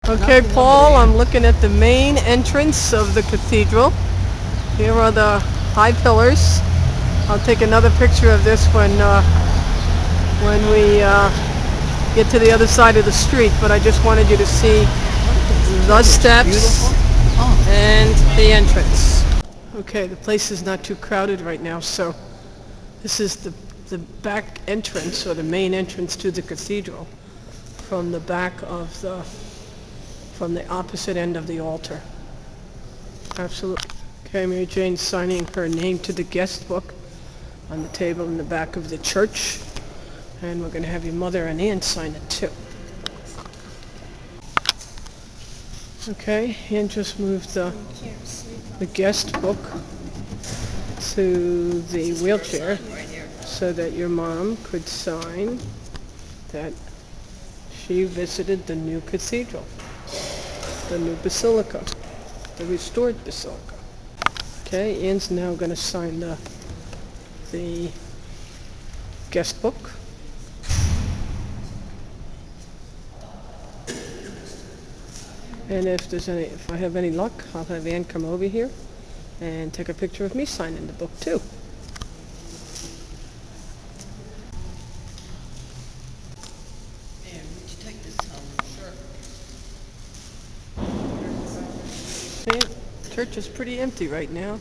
Okay, Paul, I'm looking at the main entrance of the cathedral. Here are the high pillars. I'll take another picture of this when we get to the other side of the street, but I just wanted you to see the steps and the entrance. Okay, the place is not too crowded right now, so this is the back entrance, or the main entrance to the cathedral, from the back of from the opposite end of the altar. Absolutely. Okay, Mary Jane's signing her name to the guest book on the table in the back of the church. And we're going to have your mother and aunt sign it too. Okay, Ann just moved the guest book to the wheelchair so that your mom could sign that she visited the new cathedral, the new basilica, the restored basilica. Okay, Ann's now going to sign the guest book. And if I have any luck, I'll have Ann come over here and take a picture of me signing the book too. Ann, would you take this home? Sure. See, the church is pretty empty right now.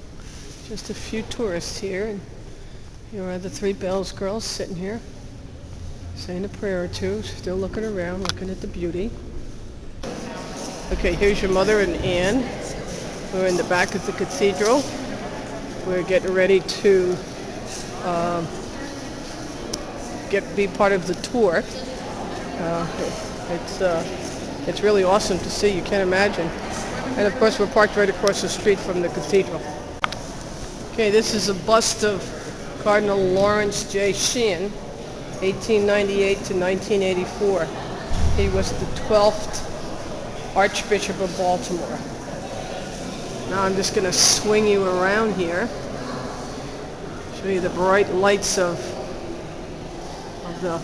Just a few tourists here, and here are the three Belz girls sitting here, saying a prayer or two, still looking around, looking at the beauty. Okay, here's your mother and Ann. We're in the back of the cathedral. We're getting ready to be part of the tour. It's really awesome to see. You can't imagine. And of course, we're parked right across the street from the cathedral. Okay, this is a bust of Cardinal Lawrence J. Sheehan, 1898 to 1984. He was the 12th Archbishop of Baltimore. Now I'm just going to swing you around here, show you the bright lights of the,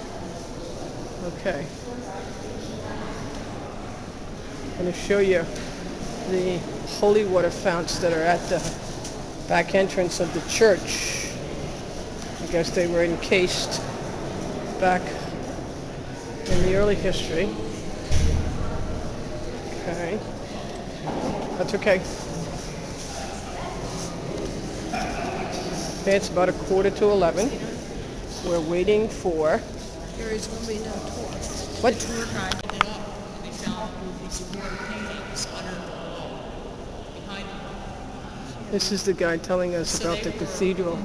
okay. I'm going to show you the holy water founts that are at the back entrance of the church. I guess they were encased back in the early history. Okay. That's okay. Okay, it's about 11:15. We're waiting for... There is going to be no tour. What? The tour guide picked it up, and they found these water paintings under the wall behind them. This is the guy telling us about the cathedral.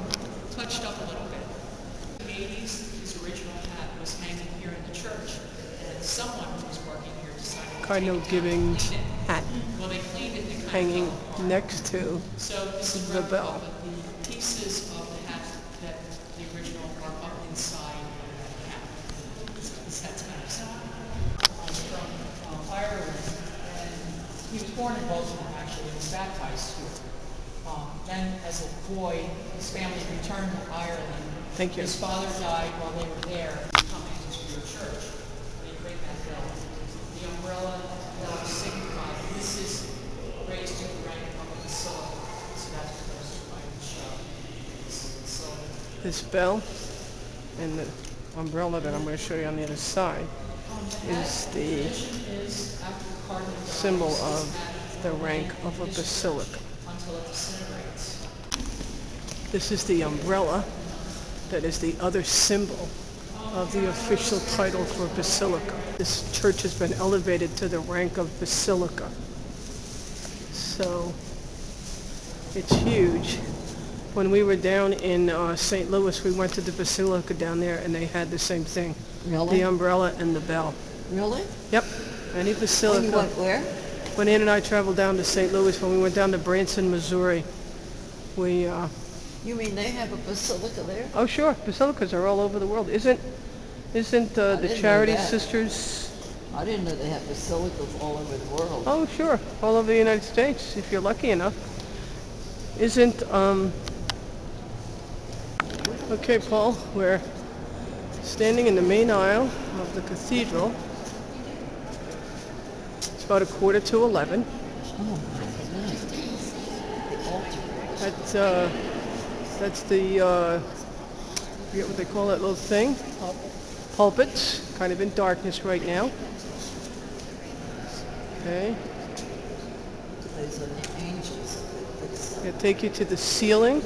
Touched up a little bit. In the 80s, his original hat was hanging here in the church, and someone who was working here decided to Cardinal Keeler's hat well, they cleaned it and hanging next to so this is the bell. but the pieces of the hat that the original are up inside the hat. This hat's kind of simple. From Ireland, and he was born in Baltimore actually, and was baptized here. Then as a boy, his family returned to Ireland. Thank you. His father died while they were there. Come into your church. They bring that bell. The umbrella bell signified this is raised to the rank of a basilica. So that's what those two items show. So This bell and the umbrella that I'm going to show you on the other side is the is after the cardinal dies, symbol of the rank of a basilica. until it disintegrates. This is the umbrella that is the other symbol of the official title for basilica. This church has been elevated to the rank of basilica. So it's huge. When we were down in St. Louis, we went to the basilica down there and they had the same thing. Really? The umbrella and the bell. Really? Yep. Any basilica. You went where? When Ann and I traveled down to St. Louis, when we went down to Branson, Missouri, we You mean they have a basilica there? oh sure, basilicas are all over the world. Isn't the didn't know Charity that. Sisters? I didn't know they have basilicas all over the world. Oh sure, all over the United States, if you're lucky enough. Isn't okay, Paul, we're standing in the main aisle of the cathedral. It's about 11:15. Oh my goodness. The altar. That's the, I forget what they call that little thing. Pulpits, kind of in darkness right now. Okay. Those are the angels. I'll take you to the ceiling. I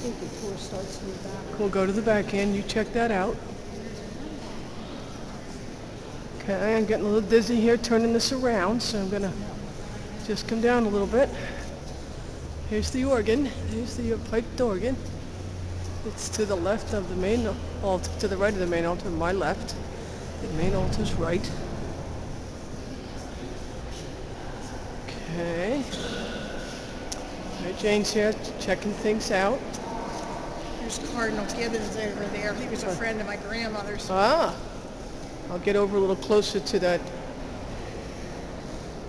think the tour starts in the back. We'll go to the back end. You check that out. Okay, I'm getting a little dizzy here turning this around, so I'm going to just come down a little bit. Here's the organ. Here's the piped organ. It's to the left of the main altar, to the right of the main altar, my left. The main altar's right. Okay. Right, Jane's here checking things out. There's Cardinal Gibbons over there. He was a friend of my grandmother's. Ah, I'll get over a little closer to that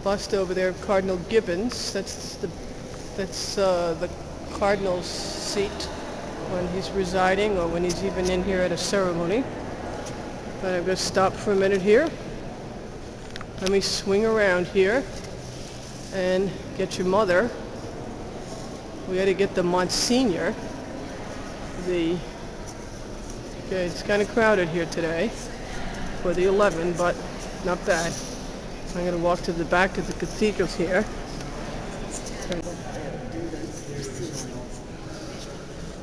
bust over there of Cardinal Gibbons. That's the cardinal's seat when he's residing or when he's even in here at a ceremony. But I'm going to stop for a minute here. Let me swing around here and get your mother. We got to get the Monsignor. Okay, it's kind of crowded here today for the 11, but not bad. I'm going to walk to the back of the cathedral here.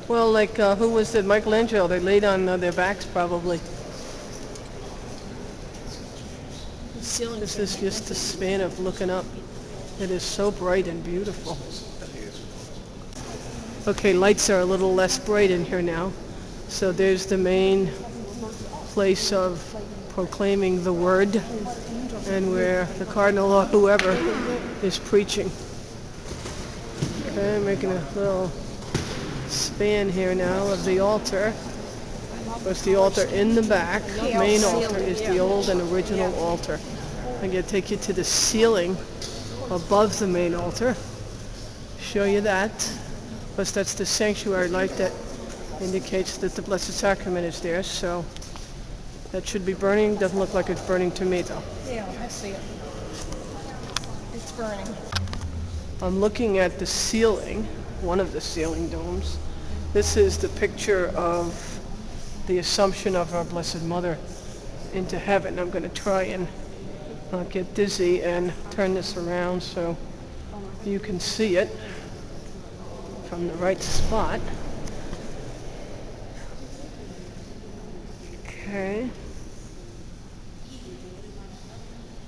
Well, like, who was it? Michelangelo. They laid on their backs, probably. This is just the span of looking up. It is so bright and beautiful. Okay, lights are a little less bright in here now. So there's the main place of proclaiming the word and where the cardinal or whoever is preaching. Okay, making a little span here now of the altar. There's the altar in the back. The main altar is the old and original altar. I'm going to take you to the ceiling above the main altar. Show you that. Plus that's the sanctuary light that indicates that the Blessed Sacrament is there. So that should be burning. Doesn't look like it's burning to me though. Yeah, I see it. It's burning. I'm looking at the ceiling, one of the ceiling domes. This is the picture of the Assumption of our Blessed Mother into heaven. I'm going to try and not get dizzy and turn this around so you can see it from the right spot. Okay.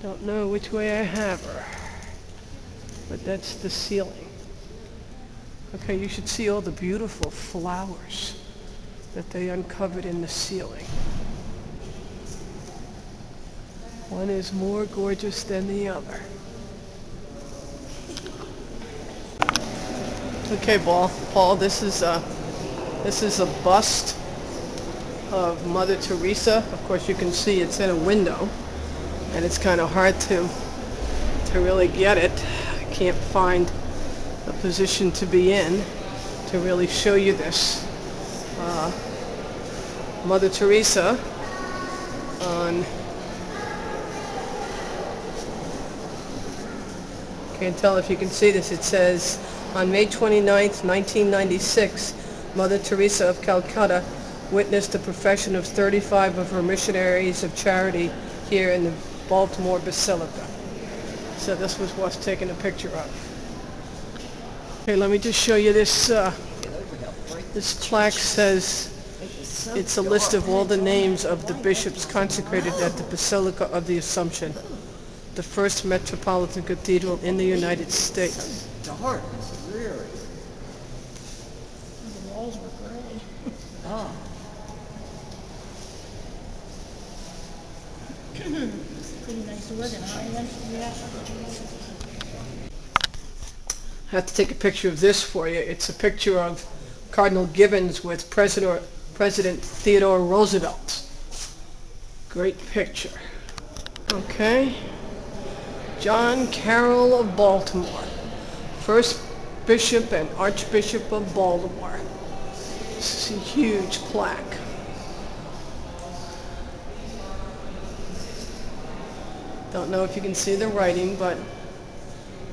Don't know which way I have her, but that's the ceiling. Okay, you should see all the beautiful flowers that they uncovered in the ceiling. One is more gorgeous than the other. Okay, Paul, this is a bust of Mother Teresa. Of course, you can see it's in a window, and it's kind of hard to really get it. I can't find a position to be in to really show you this. Mother Teresa on, can't tell if you can see this, it says on May 29th, 1996, Mother Teresa of Calcutta witnessed the profession of 35 of her missionaries of charity here in the Baltimore Basilica. So this was what's taken a picture of. Okay, let me just show you this. This plaque says it's a list of all the names of the bishops consecrated at the Basilica of the Assumption, the first metropolitan cathedral in the United States. Dark, really. The walls were gray. Ah. Pretty nice organ, huh? Yeah. I have to take a picture of this for you. It's a picture of Cardinal Gibbons with President Theodore Roosevelt. Great picture. Okay. John Carroll of Baltimore, first Bishop and Archbishop of Baltimore. This is a huge plaque. Don't know if you can see the writing, but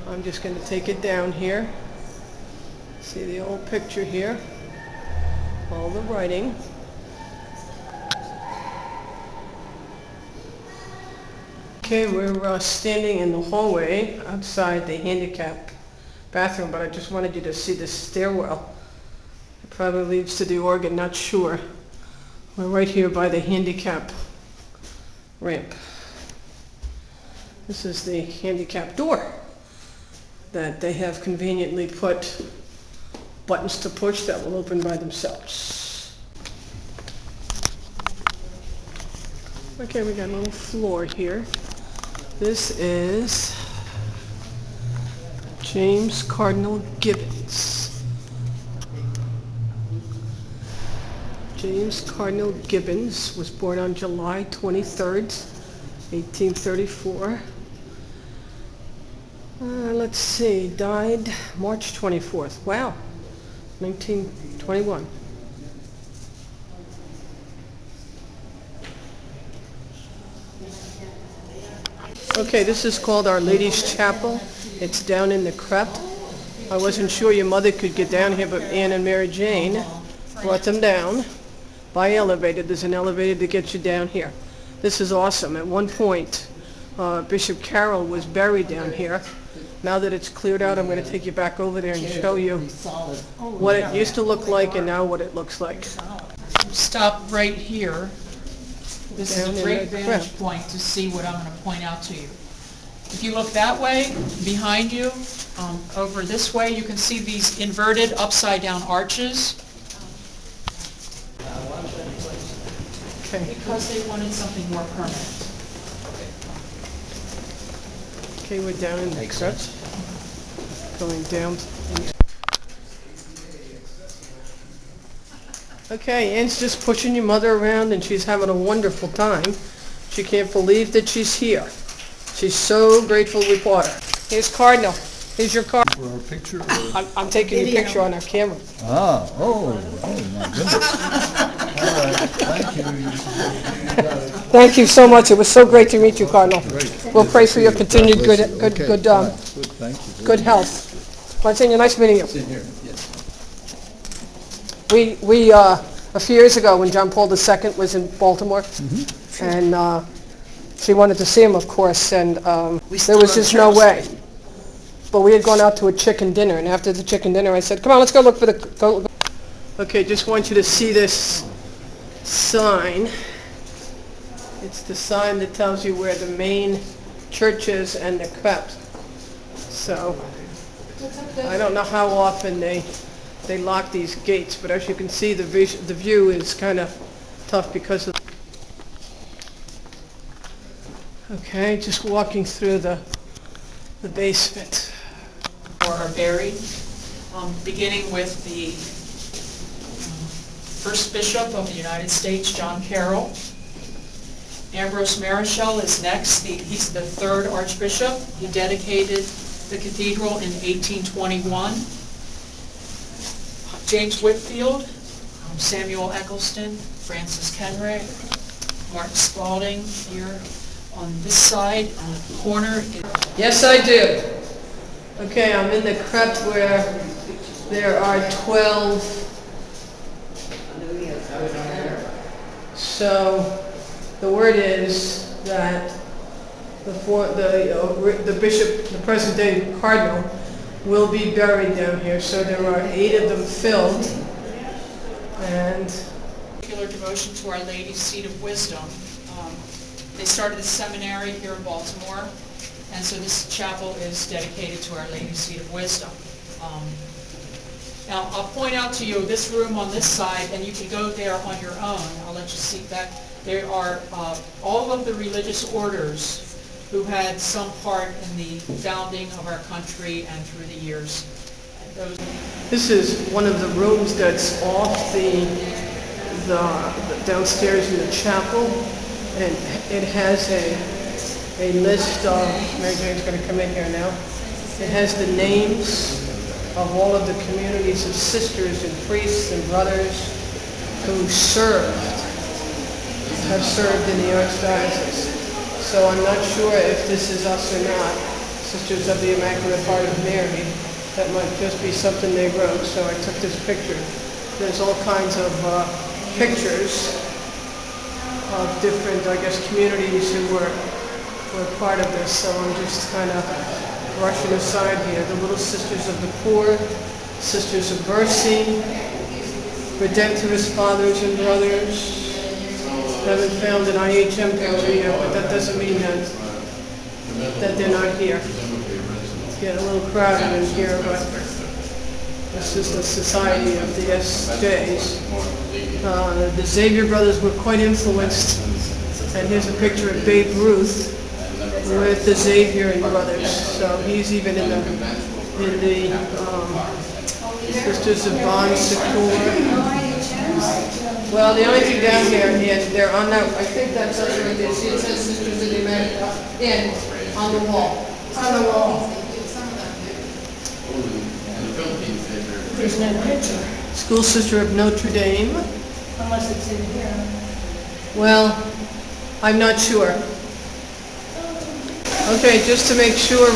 I'm just going to take it down here. See the old picture here, all the writing. Okay, we're standing in the hallway outside the handicap bathroom, but I just wanted you to see the stairwell. It probably leads to the organ, not sure. We're right here by the handicap ramp. This is the handicap door that they have conveniently put buttons to push that will open by themselves. Okay, we got a little floor here. This is James Cardinal Gibbons. James Cardinal Gibbons was born on July 23rd, 1834. Let's see, died March 24th. Wow, 1921. Okay, this is called Our Lady's Chapel. It's down in the crypt. I wasn't sure your mother could get down here, but Anne and Mary Jane brought them down by elevator. There's an elevator to get you down here. This is awesome. At one point, Bishop Carroll was buried down here. Now that it's cleared out, I'm going to take you back over there and show you what it used to look like and now what it looks like. Stop right here. This Down is a in great the vantage crypt. point to see what I'm going to point out to you. If you look that way, behind you, over this way, you can see these inverted upside-down arches. Okay. Because they wanted something more permanent. Okay, we're down in the crypt. Going down. Okay, Anne's just pushing your mother around and she's having a wonderful time. She can't believe that she's here. She's so grateful we brought her. Here's Cardinal. Here's your card. For our picture? I'm taking your picture on our camera. Oh my goodness. All right, thank you. Thank you so much. It was so great to meet you, Cardinal. Great. We'll pray for your continued God bless you. Okay, good all right, thank you. good health. Monsignor, nice meeting you. Sit here, yes. We a few years ago when John Paul II was in Baltimore, and she wanted to see him, of course, and there was just no way. But we had gone out to a chicken dinner, and after the chicken dinner, I said, "Come on, let's go look for the." Okay, just want you to see this sign. It's the sign that tells you where the main church is and the crypt. So I don't know how often they lock these gates, but as you can see, the view is kind of tough because of. Okay, just walking through the basement. Or are buried, beginning with the first bishop of the United States, John Carroll. Ambrose Marischal is next. He's the third archbishop. He dedicated the cathedral in 1821. James Whitfield, Samuel Eccleston, Francis Kenrick, Martin Spalding here on this side, on the corner. Yes, I do. Okay, I'm in the crypt where there are 12. So the word is that the bishop, the present day cardinal, will be buried down here. So there are 8 of them filled, and Particular devotion to Our Lady's Seat of Wisdom. They started the seminary here in Baltimore, and so this chapel is dedicated to Our Lady's Seat of Wisdom. Now, I'll point out to you this room on this side, and you can go there on your own. I'll let you see that. There are all of the religious orders who had some part in the founding of our country and through the years. this is one of the rooms that's off the downstairs in the chapel, and it has a list of, Mary Jane's going to come in here now. It has the names of all of the communities of sisters and priests and brothers who have served in the archdiocese. So I'm not sure if this is us or not, Sisters of the Immaculate Heart of Mary. That might just be something they wrote, so I took this picture. There's all kinds of pictures of different, I guess, communities who were part of this, so I'm just kind of brushing aside here. The Little Sisters of the Poor, Sisters of Mercy, Redemptorist Fathers and Brothers. Haven't found an IHM picture yet, but that doesn't mean that they're not here. It's getting a little crowded in here, but this is the Society of the SJs. The Xavier brothers were quite influenced, and here's a picture of Babe Ruth with the Xavier and brothers. So he's even in the Sisters of Bon Secours. Well, the only thing down here, and they're on that, I think that's us right there. See, it says Sisters of the Immaculate on the wall. It's on the wall. There's no picture, School Sister of Notre Dame. unless it's in here. Well, I'm not sure. Okay, just to make sure,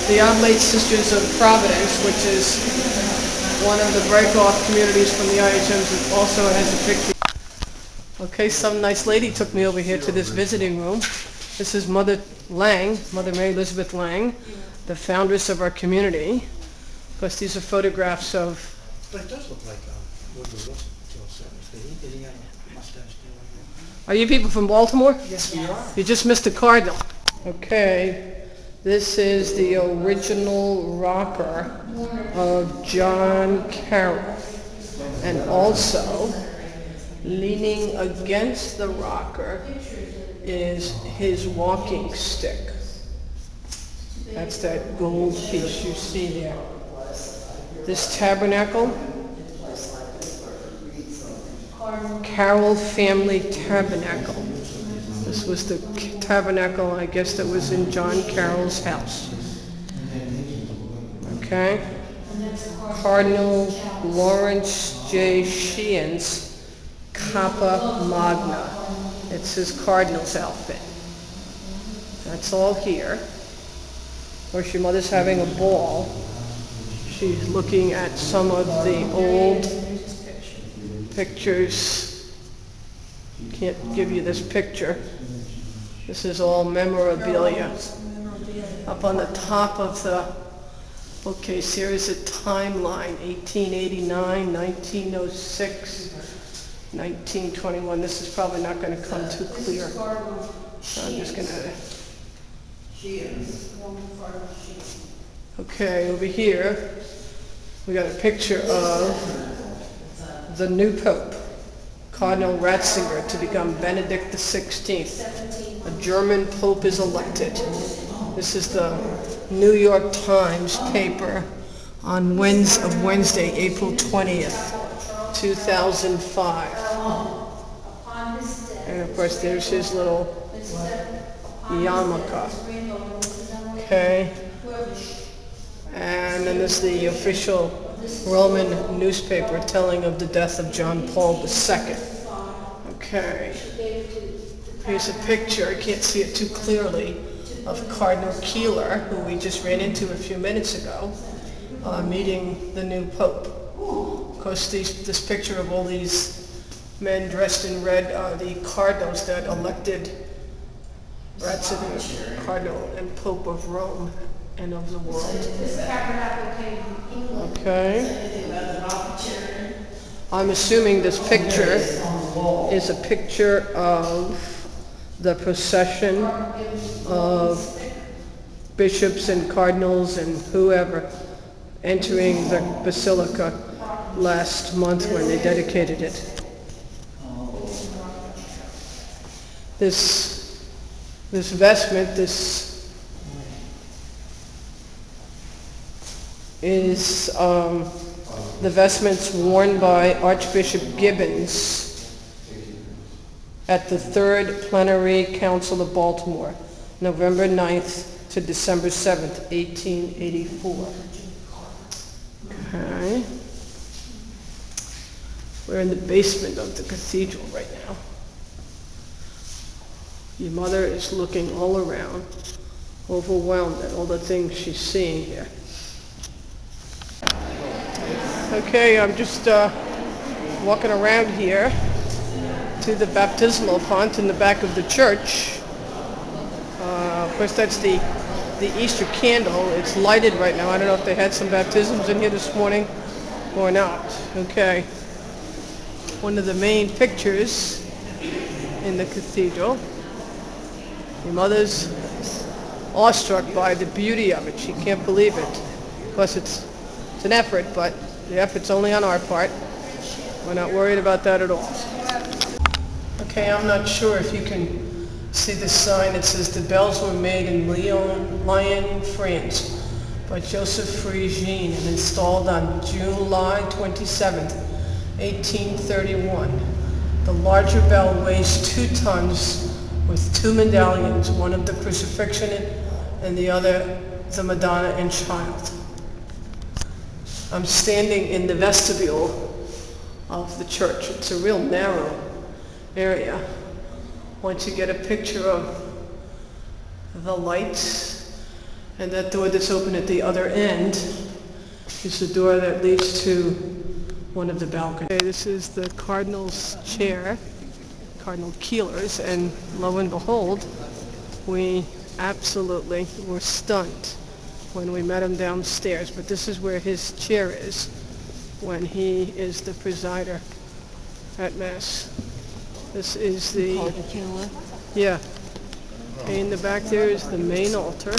the Oblate Sisters of Providence, which is one of the break-off communities from the IHMs, also has a picture. Okay, some nice lady took me over here to this visiting room. This is Mother Lang, Mother Mary Elizabeth Lang, the foundress of our community. Of course, these are photographs of... But it does look like Woodrow Wilson. Did he have a mustache there? Are you people from Baltimore? Yes, we are. You just missed the Cardinal. Okay, this is the original rocker of John Carroll. And also, leaning against the rocker is his walking stick. That's that gold piece you see there. This tabernacle, Carroll Family Tabernacle. This was the tabernacle, I guess, that was in John Carroll's house. Okay. Cardinal Lawrence J. Sheehan's Kappa Magna. It's his cardinal's outfit. That's all here. Of course, your mother's having a ball. She's looking at some of the old pictures. Can't give you this picture. This is all memorabilia. Up on the top of the bookcase here is a timeline, 1889, 1906, 1921. This is probably not going to come too clear. So I'm just going to... Okay, over here, we got a picture of the new Pope, Cardinal Ratzinger, to become Benedict XVI. A German Pope is elected. This is the New York Times paper on Wednesday, April 20th, 2005. And of course, there's his little yarmulke. Okay. And then there's the official Roman newspaper telling of the death of John Paul II. Okay. Here's a picture, I can't see it too clearly, of Cardinal Keeler, who we just ran into a few minutes ago, meeting the new Pope. Of course, this picture of all these men dressed in red are the cardinals that elected Ratzinger, Cardinal and Pope of Rome and of the world. Okay. I'm assuming this picture is a picture of the procession of bishops and cardinals and whoever entering the basilica last month when they dedicated it. This vestment, this is the vestments worn by Archbishop Gibbons at the Third Plenary Council of Baltimore, November 9th to December 7th, 1884. Okay. We're in the basement of the cathedral right now. Your mother is looking all around, overwhelmed at all the things she's seeing here. Okay, I'm just walking around here to the baptismal font in the back of the church. Of course, that's the Easter candle. It's lighted right now. I don't know if they had some baptisms in here this morning or not. Okay. One of the main pictures in the cathedral. Your mother's awestruck by the beauty of it. She can't believe it. Of course, it's an effort, but the effort's only on our part. We're not worried about that at all. Okay, I'm not sure if you can see the sign. It says the bells were made in Lyon, France by Joseph Frigine and installed on July 27th, 1831. The larger bell weighs 2 tons with 2 medallions, one of the crucifixion and the other the Madonna and Child. I'm standing in the vestibule of the church. It's a real narrow area. Once you get a picture of the lights, and that door that's open at the other end is the door that leads to one of the balconies. Okay, this is the Cardinal's chair, Cardinal Keeler's, and lo and behold, we absolutely were stunned when we met him downstairs. But this is where his chair is when he is the presider at Mass. This is the... Cardinal Keeler. Yeah. Okay, in the back there is the main altar.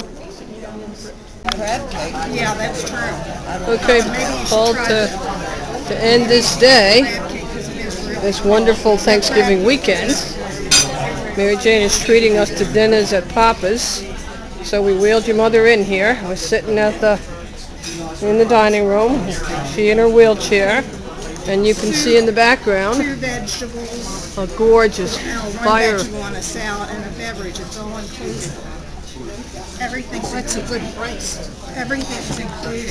Crab cake. Yeah, that's true. Okay, Paul, to end this day, this wonderful Thanksgiving weekend, Mary Jane is treating us to dinners at Papa's. So we wheeled your mother in here. We're sitting in the dining room, she in her wheelchair, and you can see in the background 2 vegetables, a gorgeous 1 fire. vegetable and a salad and a beverage. It's all included. Everything's That's a good price. Everything's included.